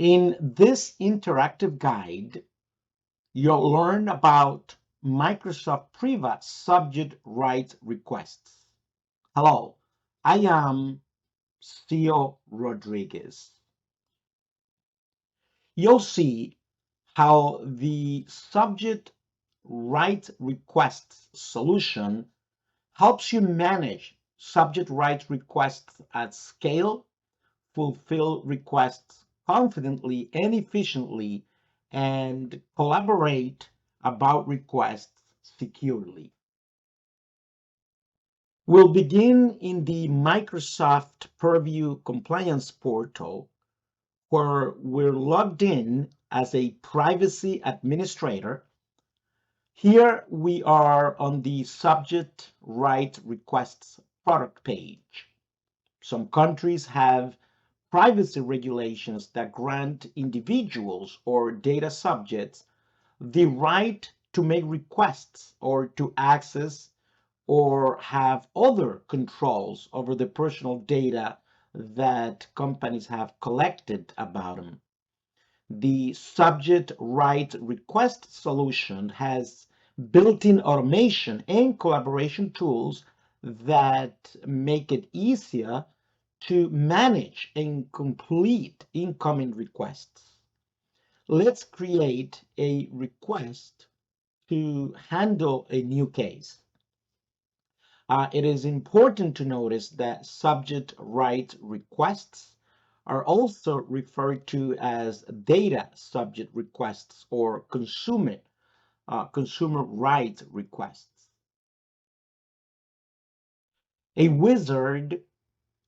In this interactive guide, you'll learn about Microsoft Privacy subject right requests. Hello, I am Theo Rodriguez. You'll see how the subject right requests solution helps you manage subject right requests at scale, fulfill requests confidently and efficiently, and collaborate about requests securely. We'll begin in the Microsoft Purview Compliance Portal, where we're logged in as a privacy administrator. Here we are on the Subject Right Requests product page. Some countries have privacy regulations that grant individuals or data subjects the right to make requests or to access or have other controls over the personal data that companies have collected about them. The subject right request solution has built-in automation and collaboration tools that make it easier to manage and complete incoming requests. Let's create a request to handle a new case. It is important to notice that subject right requests are also referred to as data subject requests or consumer right requests. A wizard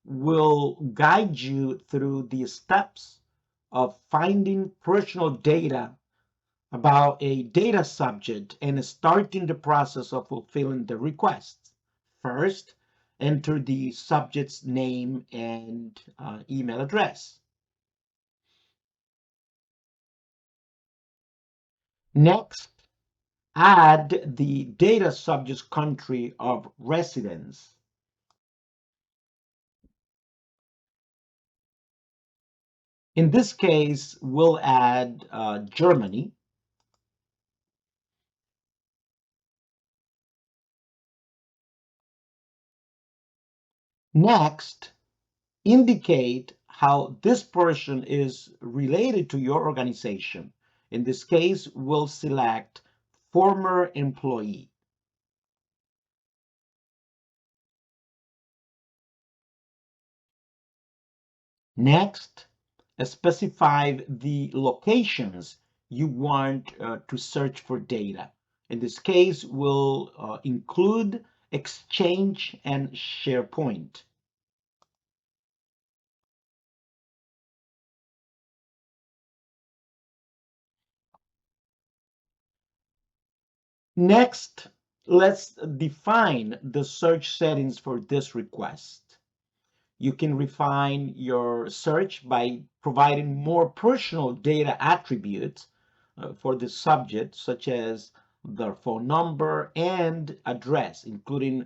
will guide you through the steps of finding personal data about a data subject and starting the process of fulfilling the request. First, enter the subject's name and email address. Next, add the data subject's country of residence. In this case, we'll add Germany. Next, indicate how this person is related to your organization. In this case, we'll select former employee. Next, specify the locations you want to search for data. In this case, we'll include Exchange and SharePoint. Next, let's define the search settings for this request. You can refine your search by providing more personal data attributes for the subject, such as their phone number and address, including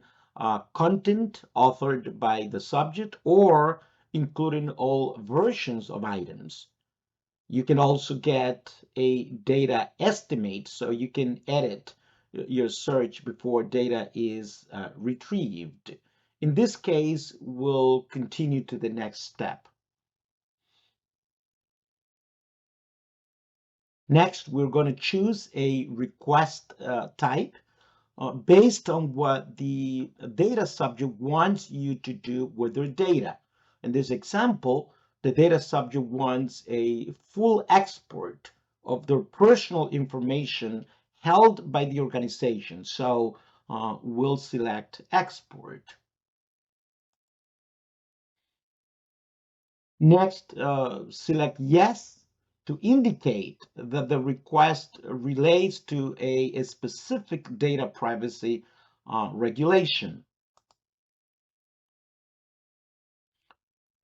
content authored by the subject or including all versions of items. You can also get a data estimate, so you can edit your search before data is retrieved. In this case, we'll continue to the next step. Next, we're going to choose a request type based on what the data subject wants you to do with their data. In this example, the data subject wants a full export of their personal information held by the organization. So we'll select export. Next, select yes to indicate that the request relates to a specific data privacy regulation.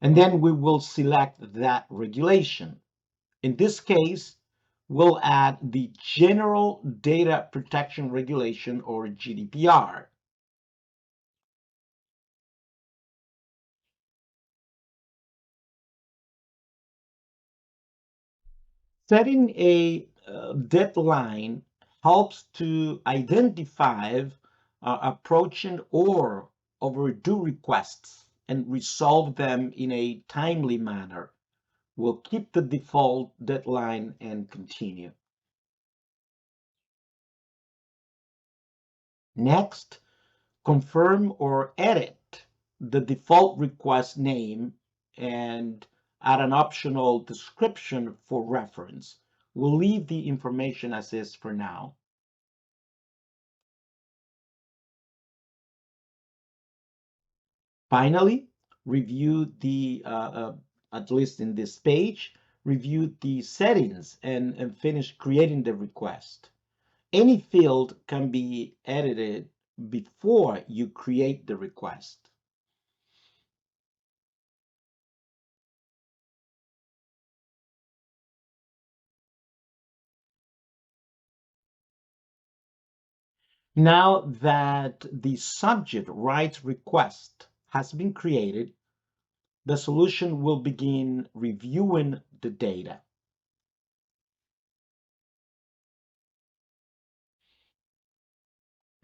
And then we will select that regulation. In this case, we'll add the General Data Protection Regulation, or GDPR. Setting a deadline helps to identify approaching or overdue requests and resolve them in a timely manner. We'll keep the default deadline and continue. Next, confirm or edit the default request name and add an optional description for reference. We'll leave the information as is for now. Finally, review at least in this page, review the settings and finish creating the request. Any field can be edited before you create the request. Now that the subject rights request has been created, the solution will begin reviewing the data.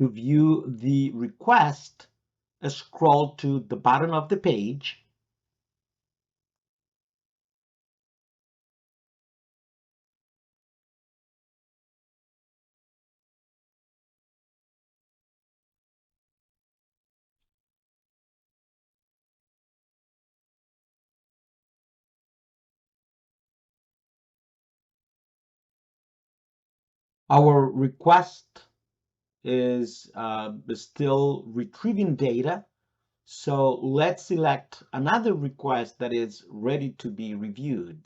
To view the request, scroll to the bottom of the page. Our request is still retrieving data. So let's select another request that is ready to be reviewed.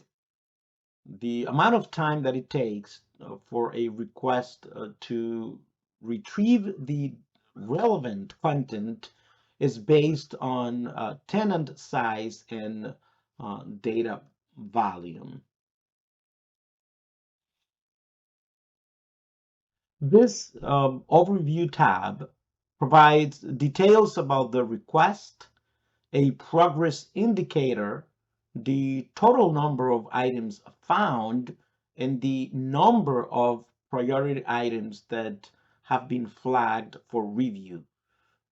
The amount of time that it takes for a request to retrieve the relevant content is based on tenant size and data volume. This overview tab provides details about the request, a progress indicator, the total number of items found, and the number of priority items that have been flagged for review.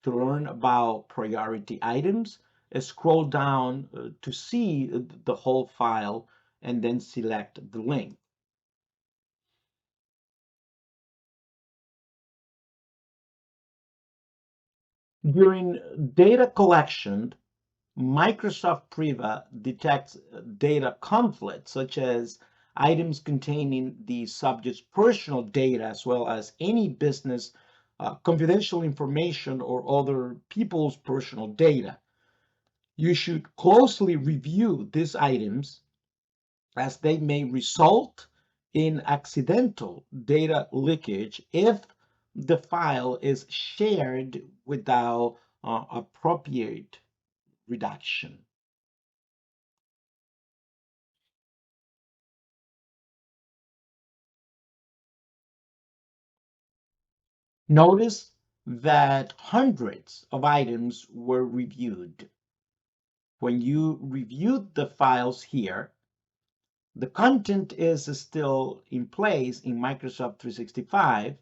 To learn about priority items, scroll down to see the whole file and then select the link. During data collection, Microsoft Priva detects data conflicts, such as items containing the subject's personal data, as well as any business confidential information or other people's personal data. You should closely review these items as they may result in accidental data leakage if the file is shared without appropriate redaction. Notice that hundreds of items were reviewed. When you reviewed the files here, the content is still in place in Microsoft 365.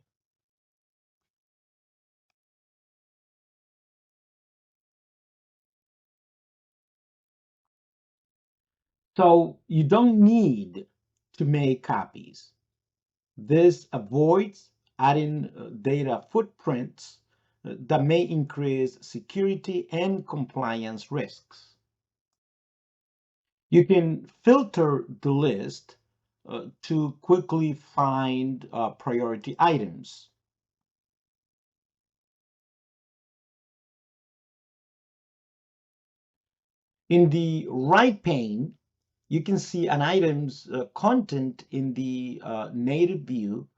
So you don't need to make copies. This avoids adding data footprints that may increase security and compliance risks. You can filter the list to quickly find priority items. In the right pane, you can see an item's content in the native view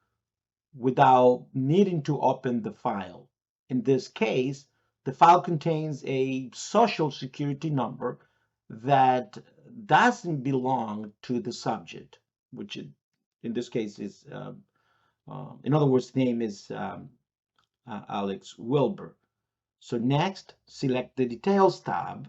without needing to open the file. In this case, the file contains a social security number that doesn't belong to the subject, which in this case is, in other words, the name is Alex Wilbur. So next, select the Details tab.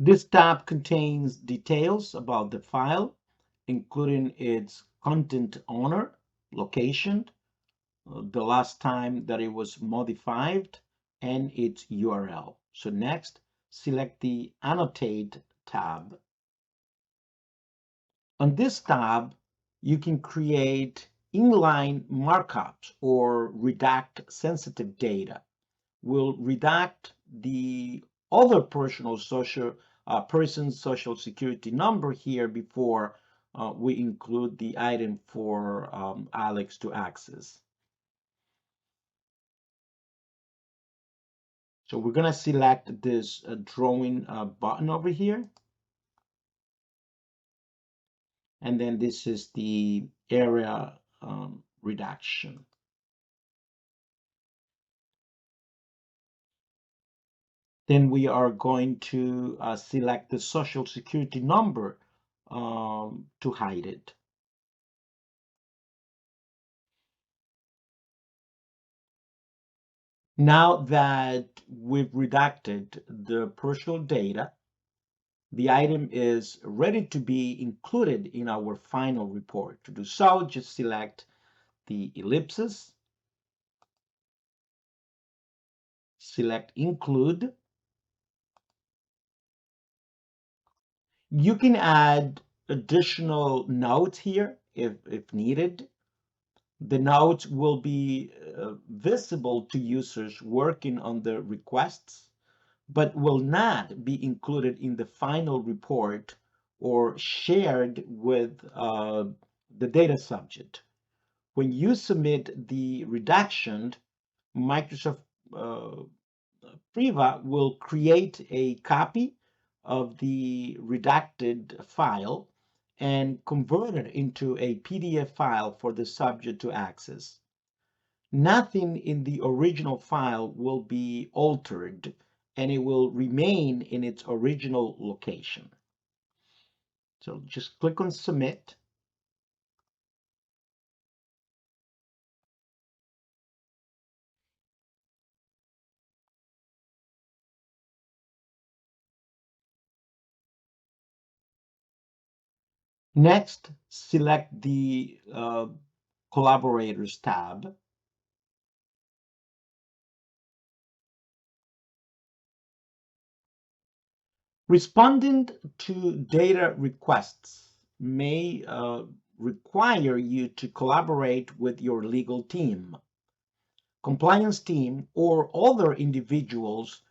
This tab contains details about the file, including its content owner, location, the last time that it was modified, and its URL. So next, select the Annotate tab. On this tab, you can create inline markups or redact sensitive data. We'll redact the other person's social security number here before we include the item for Alex to access. So we're going to select this drawing button over here. And then this is the area redaction. Then we are going to select the social security number to hide it. Now that we've redacted the personal data, the item is ready to be included in our final report. To do so, just select the ellipsis, select Include. You can add additional notes here if needed. The notes will be visible to users working on the requests, but will not be included in the final report or shared with the data subject. When you submit the redaction, Microsoft Priva will create a copy of the redacted file and convert it into a PDF file for the subject to access. Nothing in the original file will be altered, and it will remain in its original location. So just click on Submit. Next, select the Collaborators tab. Responding to data requests may require you to collaborate with your legal team, compliance team, or other individuals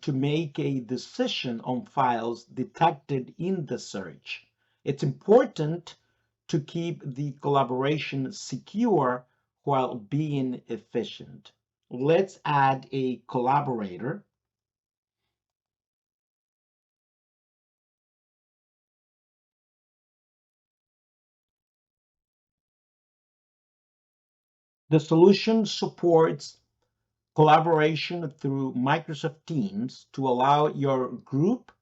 to make a decision on files detected in the search. It's important to keep the collaboration secure while being efficient. Let's add a collaborator. The solution supports collaboration through Microsoft Teams to allow your group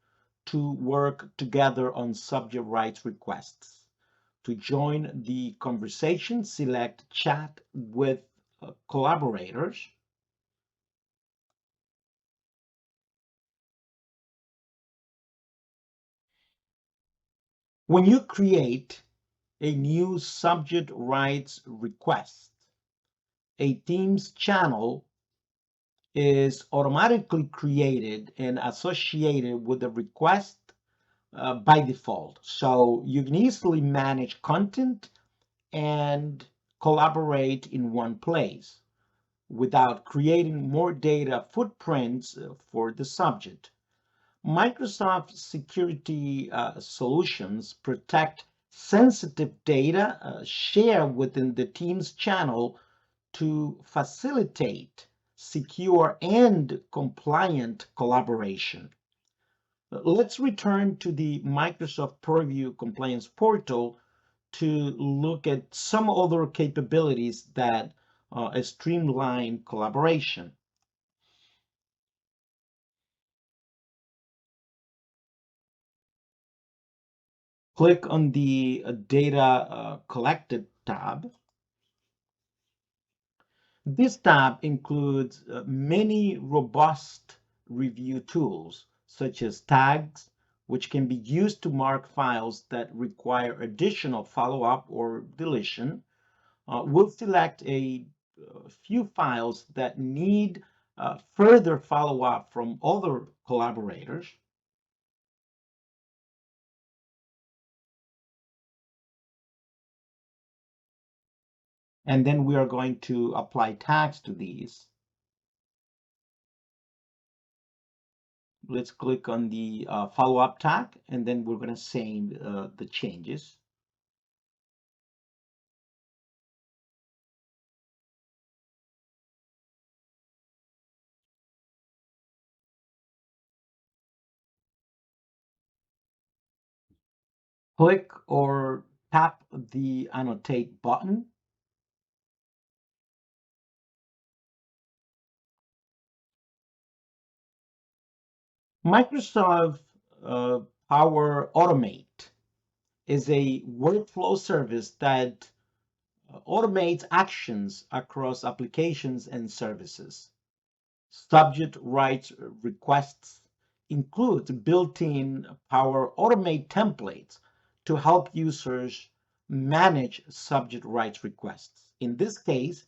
to work together on subject rights requests. To join the conversation, select Chat with Collaborators. When you create a new subject rights request, a Teams channel is automatically created and associated with the request by default. So you can easily manage content and collaborate in one place without creating more data footprints for the subject. Microsoft security solutions protect sensitive data shared within the Teams channel to facilitate secure and compliant collaboration. Let's return to the Microsoft Purview Compliance Portal to look at some other capabilities that streamline collaboration. Click on the Data Collected tab. This tab includes many robust review tools, such as tags, which can be used to mark files that require additional follow-up or deletion. We'll select a few files that need further follow-up from other collaborators. And then we are going to apply tags to these. Let's click on the follow-up tag, and then we're going to save the changes. Click or tap the annotate button. Microsoft Power Automate is a workflow service that automates actions across applications and services. Subject rights requests include built-in Power Automate templates to help users manage subject rights requests. In this case,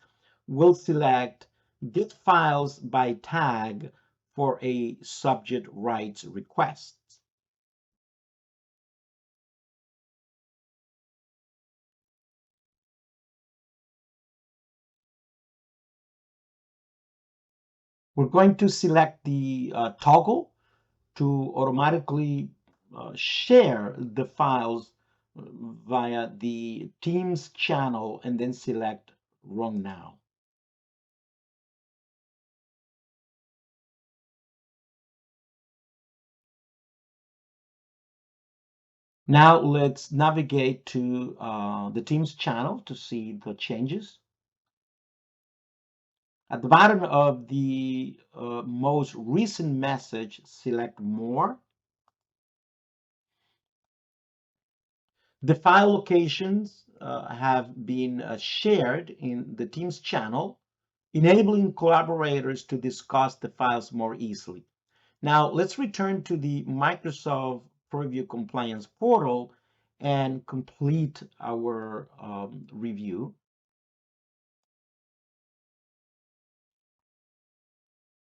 we'll select Get Files by Tag for a subject rights request. We're going to select the toggle to automatically share the files via the Teams channel and then select Run Now. Now let's navigate to the Teams channel to see the changes. At the bottom of the most recent message, select More. The file locations have been shared in the Teams channel, enabling collaborators to discuss the files more easily. Now, let's return to the Microsoft Purview Compliance portal and complete our review.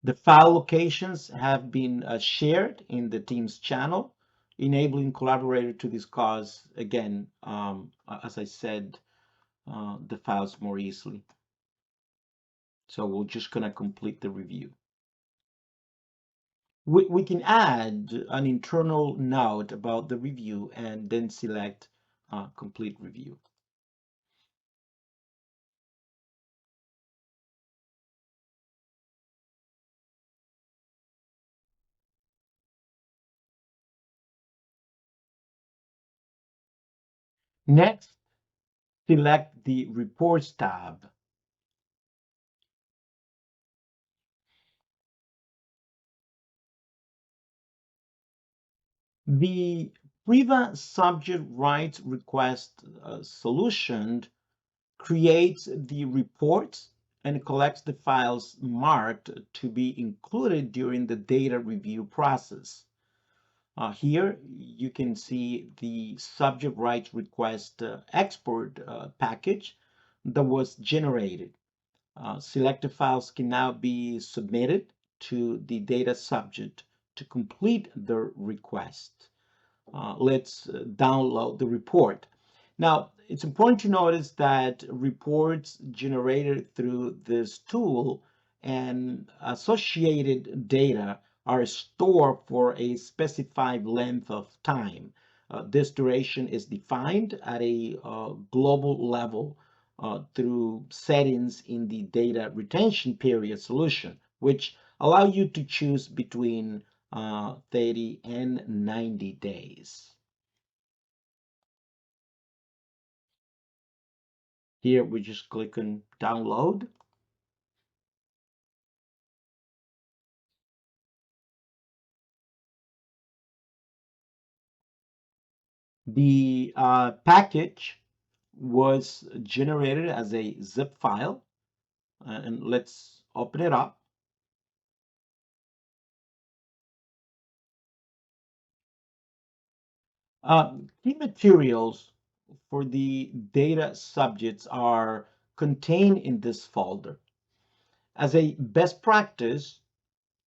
The file locations have been shared in the Teams channel, enabling collaborators to discuss, again, as I said, the files more easily. So we're just going to complete the review. We can add an internal note about the review and then select complete review. Next, select the Reports tab. The Priva subject rights request solution creates the reports and collects the files marked to be included during the data review process. Here you can see the subject rights request export package that was generated. Selected files can now be submitted to the data subject to complete the request. Let's download the report. Now, it's important to notice that reports generated through this tool and associated data are stored for a specified length of time. This duration is defined at a global level through settings in the data retention period solution, which allow you to choose between 30 and 90 days. Here we just click on download. The package was generated as a zip file, and let's open it up. Key materials for the data subjects are contained in this folder. As a best practice,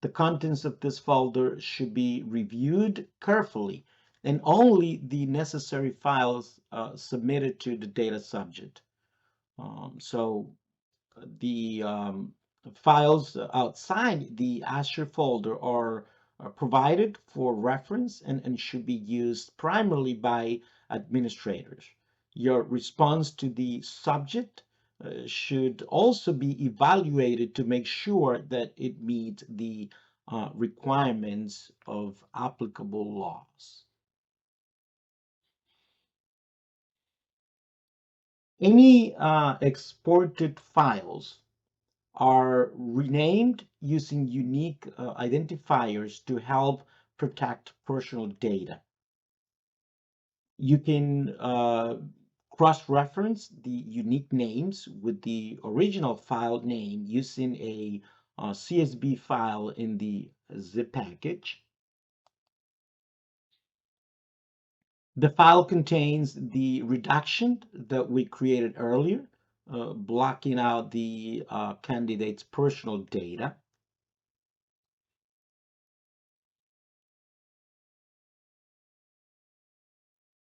the contents of this folder should be reviewed carefully and only the necessary files submitted to the data subject. So the files outside the Azure folder are provided for reference and should be used primarily by administrators. Your response to the subject should also be evaluated to make sure that it meets the requirements of applicable laws. Any exported files are renamed using unique identifiers to help protect personal data. You can cross-reference the unique names with the original file name using a CSV file in the zip package. The file contains the redaction that we created earlier, blocking out the candidate's personal data.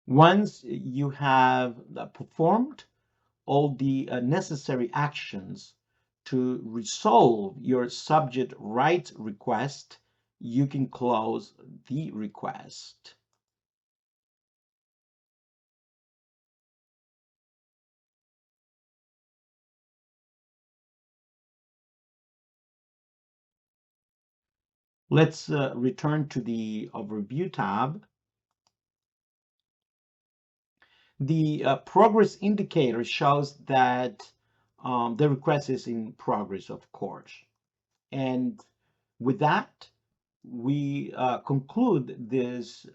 Once you have performed all the necessary actions to resolve your subject rights request, you can close the request. Let's return to the Overview tab. The progress indicator shows that the request is in progress, of course. And with that, we conclude this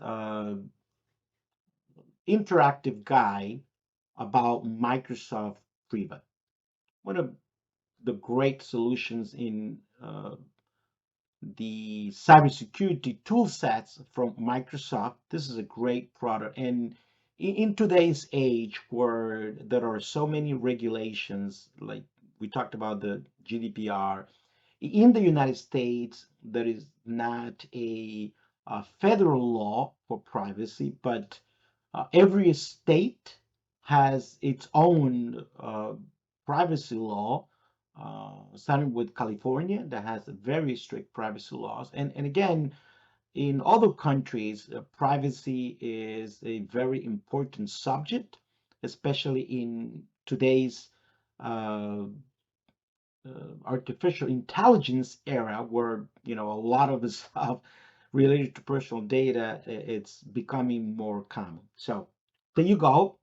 interactive guide about Microsoft Priva. One of the great solutions in the cybersecurity tool sets from Microsoft. This is a great product. And in today's age where there are so many regulations, like we talked about the GDPR, in the United States, there is not a federal law for privacy, but every state has its own privacy law, starting with California, that has very strict privacy laws. And again, in other countries, privacy is a very important subject, especially in today's uh, artificial intelligence era, where a lot of the stuff related to personal data, it's becoming more common. So there you go.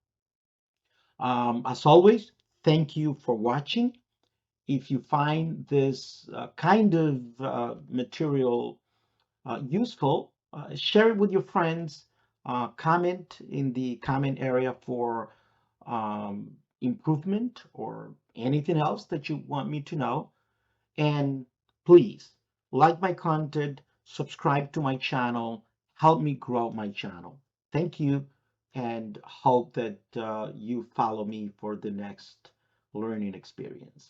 As always, thank you for watching. If you find this kind of material useful, share it with your friends. Comment in the comment area for improvement or anything else that you want me to know. And please like my content, subscribe to my channel, help me grow my channel. Thank you, and hope that you follow me for the next learning experience.